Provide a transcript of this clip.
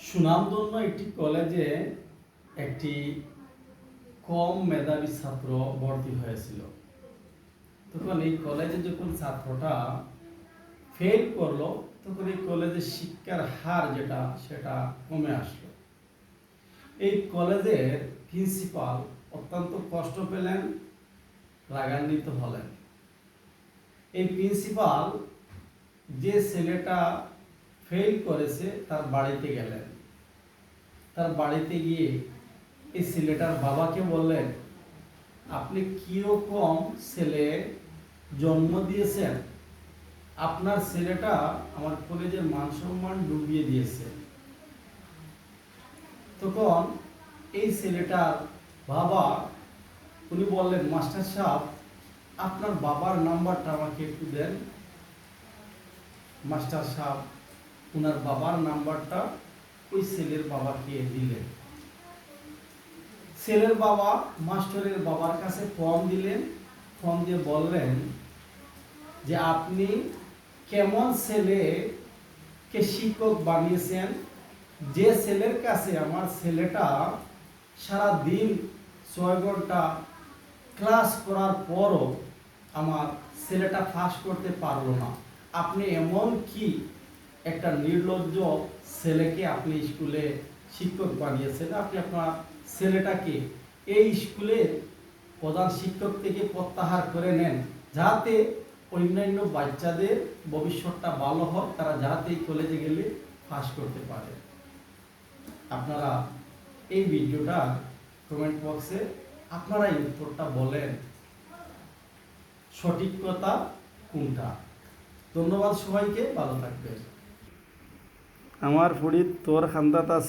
সুনামধন্য একটি কলেজে একটি কম মেধাবী ছাত্র ভর্তি হয়েছিল। তখন এই কলেজে যখন ছাত্রটা ফেল করলো, তখন এই কলেজের শিক্ষার হার সেটা কমে আসলো। এই কলেজের প্রিন্সিপাল অত্যন্ত কষ্ট পেলেন, রাগান্বিত হলেন। এই প্রিন্সিপাল যে ছেলেটা ফেল করেছে তার বাড়িতে গেলেন। তার বাড়িতে গিয়ে এই ছেলেটার বাবাকে বললেন, আপনি কিরকম ছেলে জন্ম দিয়েছেন, আপনার ছেলেটা আমার কলেজের মান সম্মান ডুবিয়ে দিয়েছে। তখন এই ছেলেটার বাবা উনি বললেন, মাস্টার সাহেব, আপনার বাবার নাম্বারটা আমাকে একটু দেন। মাস্টার সাহেব ওনার বাবার নাম্বারটা ওই ছেলের বাবাকে দিলেন। ছেলের বাবা মাস্টারের বাবার কাছে ফর্ম দিলেন। ফর্ম দিয়ে বললেন যে আপনি কেমন ছেলেকে শিক্ষক বানিয়েছেন, যে ছেলের কাছে আমার ছেলেটা সারা দিন 6 ঘন্টা ক্লাস করার পরও আমার ছেলেটা পাস করতে পারলো না। আপনি এমন কি একটা নির্লজ্জ ছেলেকে আপনি স্কুলে শিক্ষক বানিয়েছেন। আপনি আপনার ছেলেটাকে এই স্কুলের প্রধান শিক্ষক থেকে প্রত্যাহার করে নেন, যাতে অন্যান্য বাচ্চাদের ভবিষ্যৎটা ভালো হয়, তারা যাতে এই কলেজে গেলে পাস করতে পারে। আপনারা এই ভিডিওটা কমেন্ট বক্সে আপনারা এই উত্তরটা বলেন, সঠিক কথা কোনটা। ধন্যবাদ সবাইকে, ভালো থাকবেন। আমার ফুড়ি তোর খান্দাত আছে।